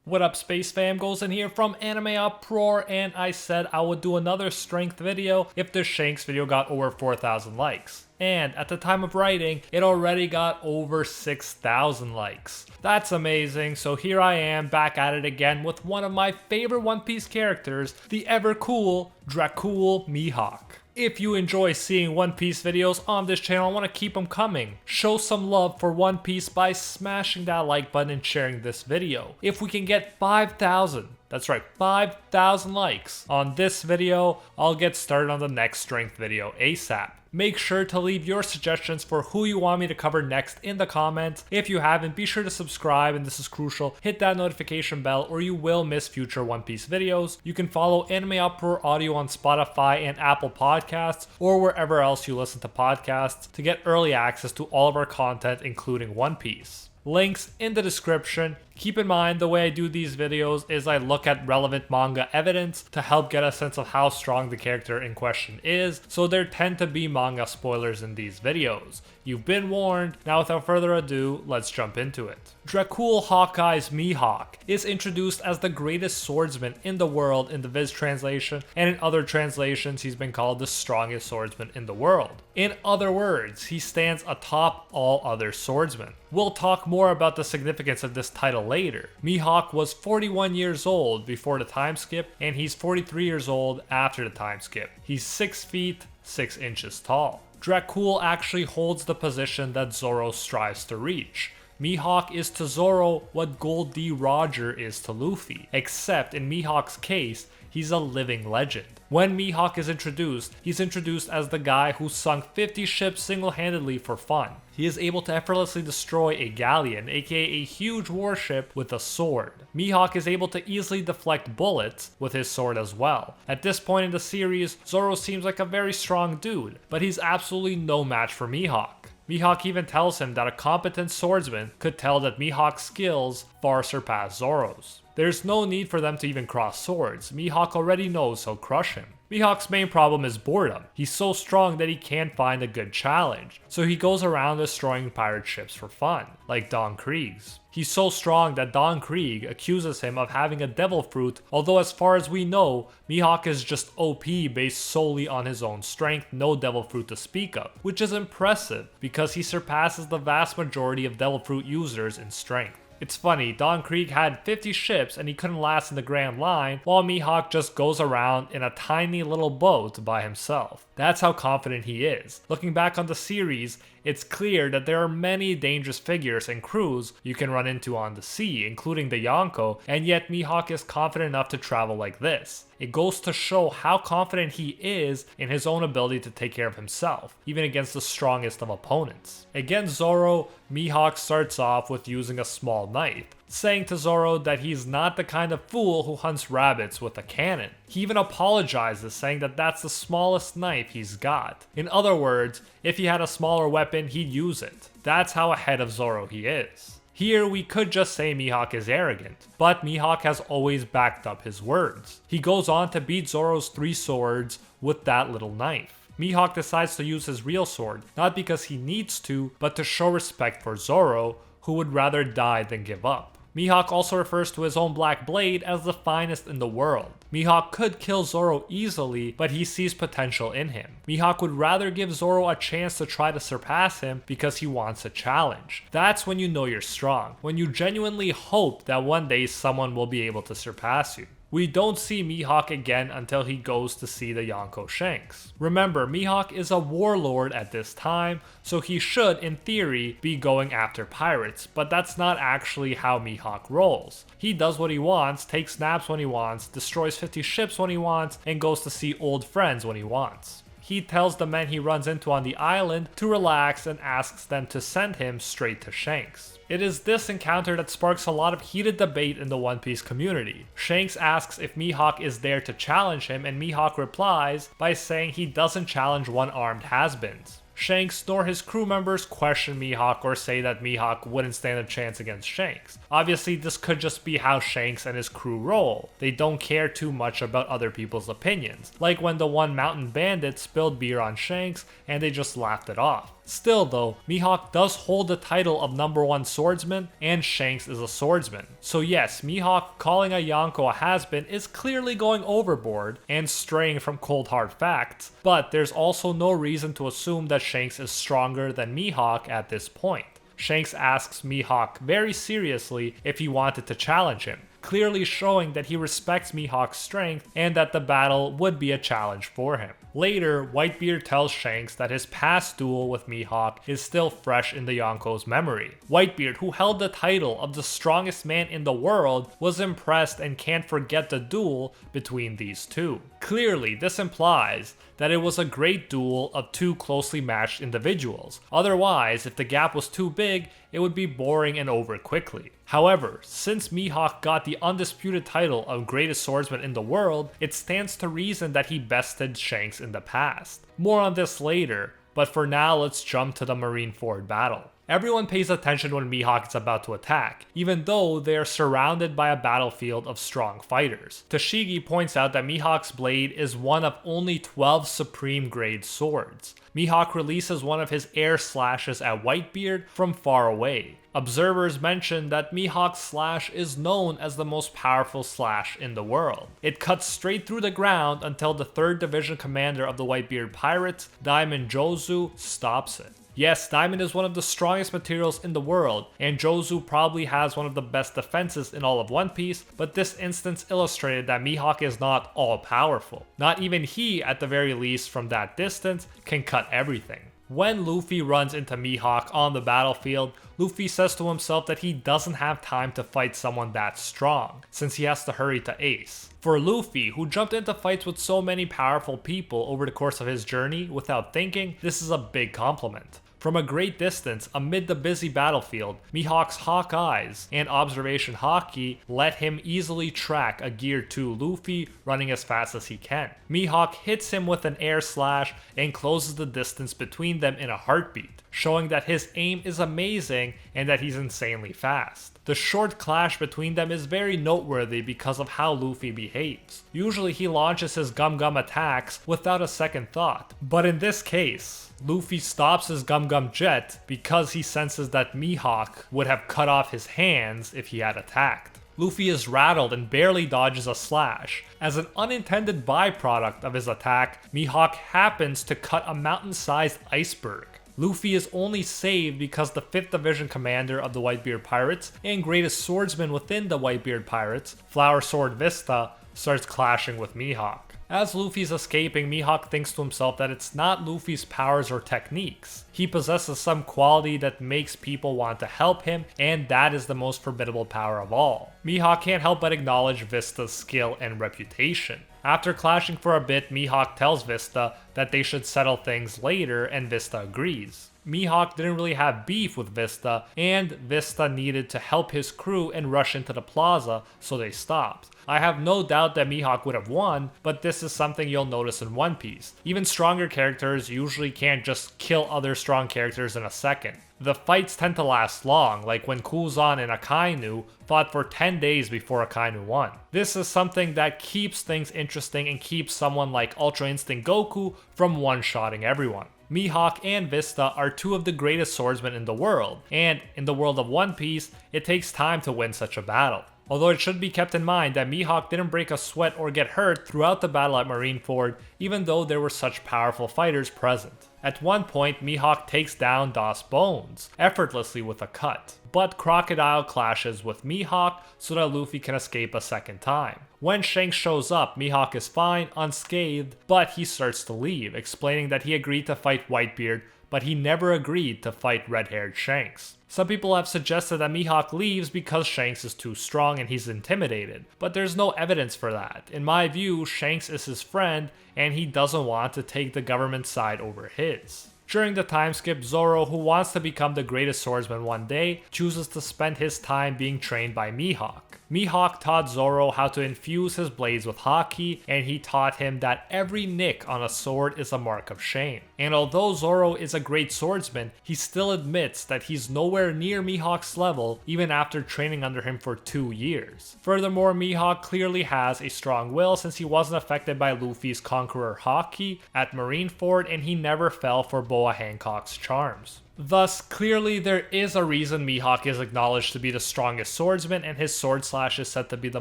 What up, Space Fam? Goes in here from AnimeUproar, and I said I would do another strength video if the Shanks video got over 4,000 likes. And at the time of writing, it already got over 6,000 likes. That's amazing, so here I am back at it again with one of my favorite One Piece characters, the ever cool Dracule Mihawk. If you enjoy seeing One Piece videos on this channel, I want to keep them coming. Show some love for One Piece by smashing that like button and sharing this video. If we can get 5,000, that's right, 5,000 likes on this video, I'll get started on the next strength video ASAP. Make sure to leave your suggestions for who you want me to cover next in the comments. If you haven't, be sure to subscribe, and this is crucial. Hit that notification bell or you will miss future One Piece videos. You can follow AnimeUproar Audio on Spotify and Apple Podcasts or wherever else you listen to podcasts to get early access to all of our content, including One Piece. Links in the description. Keep in mind, the way I do these videos is I look at relevant manga evidence to help get a sense of how strong the character in question is, so there tend to be manga spoilers in these videos. You've been warned. Now without further ado, let's jump into it. Dracule Hawkeye's Mihawk is introduced as the greatest swordsman in the world in the Viz translation, and in other translations he's been called the strongest swordsman in the world. In other words, he stands atop all other swordsmen. We'll talk more about the significance of this title later. Mihawk was 41 years old before the time skip, and he's 43 years old after the time skip. He's 6 feet 6 inches tall. Dracule actually holds the position that Zoro strives to reach. Mihawk is to Zoro what Gold D. Roger is to Luffy, except in Mihawk's case, he's a living legend. When Mihawk is introduced, he's introduced as the guy who sunk 50 ships single-handedly for fun. He is able to effortlessly destroy a galleon, aka a huge warship, with a sword. Mihawk is able to easily deflect bullets with his sword as well. At this point in the series, Zoro seems like a very strong dude, but he's absolutely no match for Mihawk. Mihawk even tells him that a competent swordsman could tell that Mihawk's skills far surpass Zoro's. There's no need for them to even cross swords. Mihawk already knows he'll crush him. Mihawk's main problem is boredom. He's so strong that he can't find a good challenge, so he goes around destroying pirate ships for fun, like Don Krieg's. He's so strong that Don Krieg accuses him of having a devil fruit, although as far as we know, Mihawk is just OP based solely on his own strength, no devil fruit to speak of, which is impressive because he surpasses the vast majority of devil fruit users in strength. It's funny, Don Krieg had 50 ships and he couldn't last in the Grand Line, while Mihawk just goes around in a tiny little boat by himself. That's how confident he is. Looking back on the series, it's clear that there are many dangerous figures and crews you can run into on the sea, including the Yonko, and yet Mihawk is confident enough to travel like this. It goes to show how confident he is in his own ability to take care of himself, even against the strongest of opponents. Against Zoro, Mihawk starts off with using a small knife, saying to Zoro that he's not the kind of fool who hunts rabbits with a cannon. He even apologizes, saying that that's the smallest knife he's got. In other words, if he had a smaller weapon, he'd use it. That's how ahead of Zoro he is. Here we could just say Mihawk is arrogant, but Mihawk has always backed up his words. He goes on to beat Zoro's 3 swords with that little knife. Mihawk decides to use his real sword, not because he needs to, but to show respect for Zoro, who would rather die than give up. Mihawk also refers to his own black blade as the finest in the world. Mihawk could kill Zoro easily, but he sees potential in him. Mihawk would rather give Zoro a chance to try to surpass him because he wants a challenge. That's when you know you're strong, when you genuinely hope that one day someone will be able to surpass you. We don't see Mihawk again until he goes to see the Yonko Shanks. Remember, Mihawk is a warlord at this time, so he should, in theory, be going after pirates, but that's not actually how Mihawk rolls. He does what he wants, takes naps when he wants, destroys 50 ships when he wants, and goes to see old friends when he wants. He tells the men he runs into on the island to relax and asks them to send him straight to Shanks. It is this encounter that sparks a lot of heated debate in the One Piece community. Shanks asks if Mihawk is there to challenge him, and Mihawk replies by saying he doesn't challenge one-armed has-beens. Shanks nor his crew members question Mihawk or say that Mihawk wouldn't stand a chance against Shanks. Obviously, this could just be how Shanks and his crew roll. They don't care too much about other people's opinions, like when the one mountain bandit spilled beer on Shanks and they just laughed it off. Still though, Mihawk does hold the title of #1 swordsman, and Shanks is a swordsman. So yes, Mihawk calling a Yonko a has-been is clearly going overboard and straying from cold hard facts, but there's also no reason to assume that Shanks is stronger than Mihawk at this point. Shanks asks Mihawk very seriously if he wanted to challenge him, clearly showing that he respects Mihawk's strength and that the battle would be a challenge for him. Later, Whitebeard tells Shanks that his past duel with Mihawk is still fresh in the Yonko's memory. Whitebeard, who held the title of the strongest man in the world, was impressed and can't forget the duel between these two. Clearly, this implies that it was a great duel of two closely matched individuals. Otherwise, if the gap was too big, it would be boring and over quickly. However, since Mihawk got the undisputed title of greatest swordsman in the world, it stands to reason that he bested Shanks in the past. More on this later, but for now let's jump to the Marineford battle. Everyone pays attention when Mihawk is about to attack, even though they are surrounded by a battlefield of strong fighters. Tashigi points out that Mihawk's blade is one of only 12 supreme grade swords. Mihawk releases one of his air slashes at Whitebeard from far away. Observers mention that Mihawk's slash is known as the most powerful slash in the world. It cuts straight through the ground until the 3rd Division commander of the Whitebeard Pirates, Diamond Jozu, stops it. Yes, diamond is one of the strongest materials in the world, and Jozu probably has one of the best defenses in all of One Piece, but this instance illustrated that Mihawk is not all powerful. Not even he, at the very least from that distance, can cut everything. When Luffy runs into Mihawk on the battlefield, Luffy says to himself that he doesn't have time to fight someone that strong, since he has to hurry to Ace. For Luffy, who jumped into fights with so many powerful people over the course of his journey without thinking, this is a big compliment. From a great distance, amid the busy battlefield, Mihawk's hawk eyes and observation haki let him easily track a Gear 2 Luffy running as fast as he can. Mihawk hits him with an air slash and closes the distance between them in a heartbeat, showing that his aim is amazing and that he's insanely fast. The short clash between them is very noteworthy because of how Luffy behaves. Usually he launches his Gum Gum attacks without a second thought, but in this case, Luffy stops his Gum Gum jet because he senses that Mihawk would have cut off his hands if he had attacked. Luffy is rattled and barely dodges a slash. As an unintended byproduct of his attack, Mihawk happens to cut a mountain-sized iceberg. Luffy is only saved because the 5th Division commander of the Whitebeard Pirates and greatest swordsman within the Whitebeard Pirates, Flower Sword Vista, starts clashing with Mihawk. As Luffy's escaping, Mihawk thinks to himself that it's not Luffy's powers or techniques. He possesses some quality that makes people want to help him, and that is the most formidable power of all. Mihawk can't help but acknowledge Vista's skill and reputation. After clashing for a bit, Mihawk tells Vista that they should settle things later, and Vista agrees. Mihawk didn't really have beef with Vista, and Vista needed to help his crew and rush into the plaza, so they stopped. I have no doubt that Mihawk would have won, but this is something you'll notice in One Piece. Even stronger characters usually can't just kill other strong characters in a second. The fights tend to last long, like when Kuzan and Akainu fought for 10 days before Akainu won. This is something that keeps things interesting and keeps someone like Ultra Instinct Goku from one-shotting everyone. Mihawk and Vista are two of the greatest swordsmen in the world, and in the world of One Piece, it takes time to win such a battle. Although it should be kept in mind that Mihawk didn't break a sweat or get hurt throughout the battle at Marineford, even though there were such powerful fighters present. At one point, Mihawk takes down Das Bones effortlessly with a cut, but Crocodile clashes with Mihawk so that Luffy can escape a second time. When Shanks shows up, Mihawk is fine, unscathed, but he starts to leave, explaining that he agreed to fight Whitebeard, but he never agreed to fight red-haired Shanks. Some people have suggested that Mihawk leaves because Shanks is too strong and he's intimidated, but there's no evidence for that. In my view, Shanks is his friend and he doesn't want to take the government's side over his. During the time skip, Zoro, who wants to become the greatest swordsman one day, chooses to spend his time being trained by Mihawk. Mihawk taught Zoro how to infuse his blades with haki, and he taught him that every nick on a sword is a mark of shame. And although Zoro is a great swordsman, he still admits that he's nowhere near Mihawk's level even after training under him for 2 years. Furthermore, Mihawk clearly has a strong will since he wasn't affected by Luffy's Conqueror haki at Marineford, and he never fell for Boa Hancock's charms. Thus, clearly there is a reason Mihawk is acknowledged to be the strongest swordsman, and his sword slash is said to be the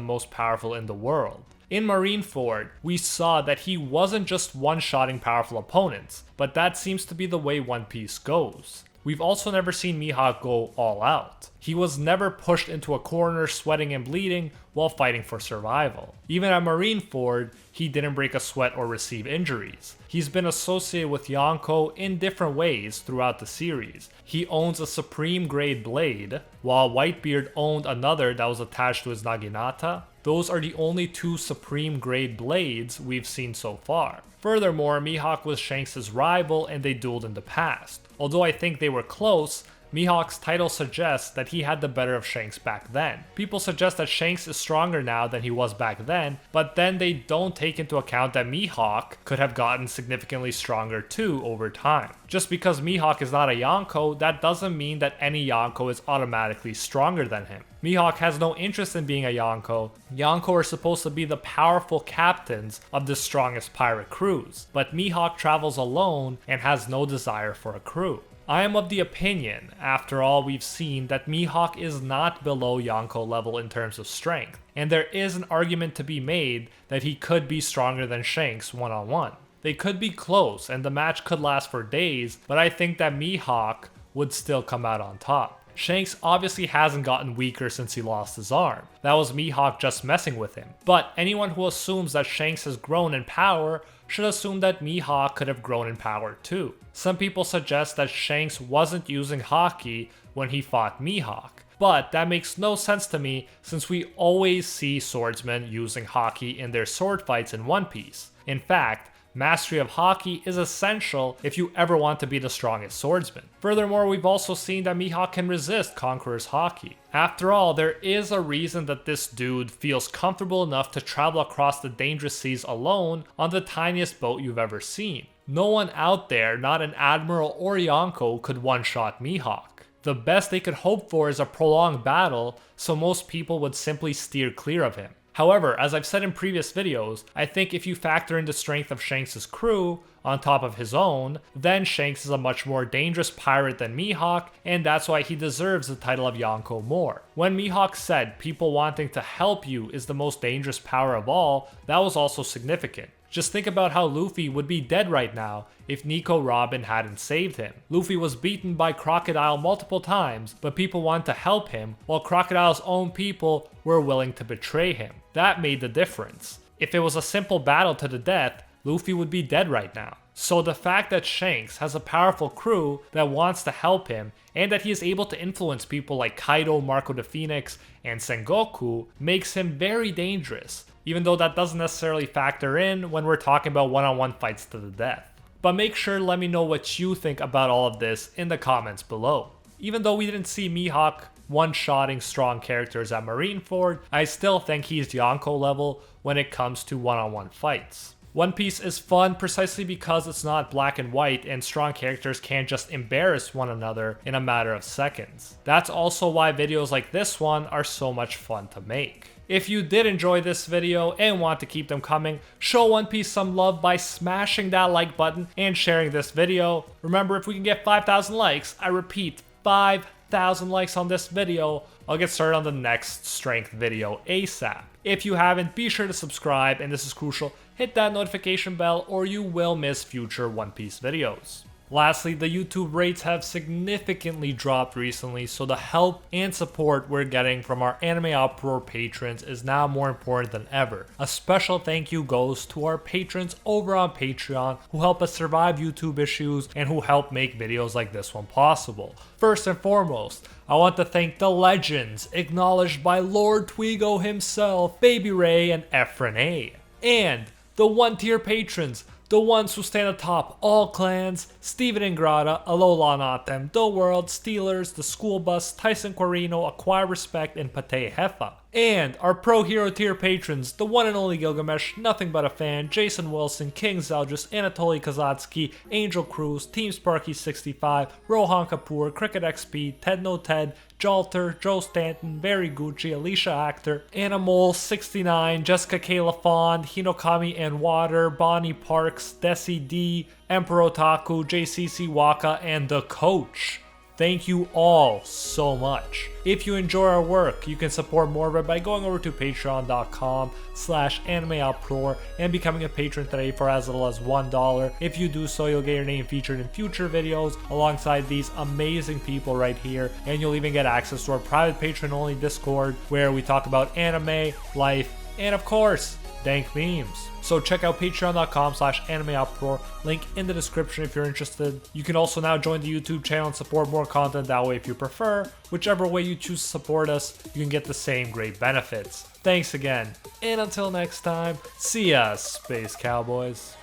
most powerful in the world. In Marineford, we saw that he wasn't just one-shotting powerful opponents, but that seems to be the way One Piece goes. We've also never seen Mihawk go all out. He was never pushed into a corner sweating and bleeding while fighting for survival. Even at Marineford, he didn't break a sweat or receive injuries. He's been associated with Yonko in different ways throughout the series. He owns a supreme grade blade, while Whitebeard owned another that was attached to his Naginata. Those are the only 2 supreme grade blades we've seen so far. Furthermore, Mihawk was Shanks' rival and they dueled in the past. Although I think they were close, Mihawk's title suggests that he had the better of Shanks back then. People suggest that Shanks is stronger now than he was back then, but then they don't take into account that Mihawk could have gotten significantly stronger too over time. Just because Mihawk is not a Yonko, that doesn't mean that any Yonko is automatically stronger than him. Mihawk has no interest in being a Yonko. Yonko are supposed to be the powerful captains of the strongest pirate crews, but Mihawk travels alone and has no desire for a crew. I am of the opinion, after all we've seen, that Mihawk is not below Yonko level in terms of strength, and there is an argument to be made that he could be stronger than Shanks one-on-one. They could be close and the match could last for days, but I think that Mihawk would still come out on top. Shanks obviously hasn't gotten weaker since he lost his arm. That was Mihawk just messing with him. But anyone who assumes that Shanks has grown in power should assume that Mihawk could have grown in power too. Some people suggest that Shanks wasn't using haki when he fought Mihawk, but that makes no sense to me since we always see swordsmen using haki in their sword fights in One Piece. In fact, mastery of haki is essential if you ever want to be the strongest swordsman. Furthermore, we've also seen that Mihawk can resist Conqueror's haki. After all, there is a reason that this dude feels comfortable enough to travel across the dangerous seas alone on the tiniest boat you've ever seen. No one out there, not an admiral or Yonko, could one-shot Mihawk. The best they could hope for is a prolonged battle, so most people would simply steer clear of him. However, as I've said in previous videos, I think if you factor in the strength of Shanks' crew on top of his own, then Shanks is a much more dangerous pirate than Mihawk, and that's why he deserves the title of Yonko more. When Mihawk said people wanting to help you is the most dangerous power of all, that was also significant. Just think about how Luffy would be dead right now if Nico Robin hadn't saved him. Luffy was beaten by Crocodile multiple times, but people wanted to help him, while Crocodile's own people were willing to betray him. That made the difference. If it was a simple battle to the death, Luffy would be dead right now. So the fact that Shanks has a powerful crew that wants to help him, and that he is able to influence people like Kaido, Marco the Phoenix, and Sengoku makes him very dangerous, even though that doesn't necessarily factor in when we're talking about one-on-one fights to the death. But make sure to let me know what you think about all of this in the comments below. Even though we didn't see Mihawk one-shotting strong characters at Marineford, I still think he's Yonko level when it comes to one-on-one fights. One Piece is fun precisely because it's not black and white and strong characters can't just embarrass one another in a matter of seconds. That's also why videos like this one are so much fun to make. If you did enjoy this video and want to keep them coming, show One Piece some love by smashing that like button and sharing this video. Remember, if we can get 5,000 likes, I repeat, 5,000 likes on this video, I'll get started on the next strength video ASAP. If you haven't, be sure to subscribe, and this is crucial, hit that notification bell or you will miss future One Piece videos. Lastly, the YouTube rates have significantly dropped recently, so the help and support we're getting from our AnimeUproar patrons is now more important than ever. A special thank you goes to our patrons over on Patreon who help us survive YouTube issues and who help make videos like this one possible. First and foremost, I want to thank the legends, acknowledged by Lord Twigo himself, Baby Ray, and Efren A. And the one-tier patrons, the ones who stand atop all clans: Steven Ingrata, Alola Natem, The World, Steelers, The School Bus, Tyson Quarino, Acquire Respect, and Pate Hefa. And our Pro Hero tier patrons, the one and only Gilgamesh, Nothing But a Fan, Jason Wilson, King Zeldris, Anatoly Kazatsky, Angel Cruz, Team Sparky65, Rohan Kapoor, Cricket XP, Ted No Ted, Jalter, Joe Stanton, Very Gucci, Alicia Actor, Animal69, Jessica Kayla Fond, Hinokami and Water, Bonnie Parks, Desi D, Emperor Otaku, JCC Waka, and The Coach. Thank you all so much. If you enjoy our work, you can support more of it by going over to patreon.com/AnimeUproar and becoming a patron today for as little as $1. If you do so, you'll get your name featured in future videos alongside these amazing people right here, and you'll even get access to our private patron-only Discord where we talk about anime, life, and of course, dank memes. So check out patreon.com/AnimeUproar, link in the description if you're interested. You can also now join the YouTube channel and support more content that way if you prefer. Whichever way you choose to support us, you can get the same great benefits. Thanks again, and until next time, see ya, Space Cowboys.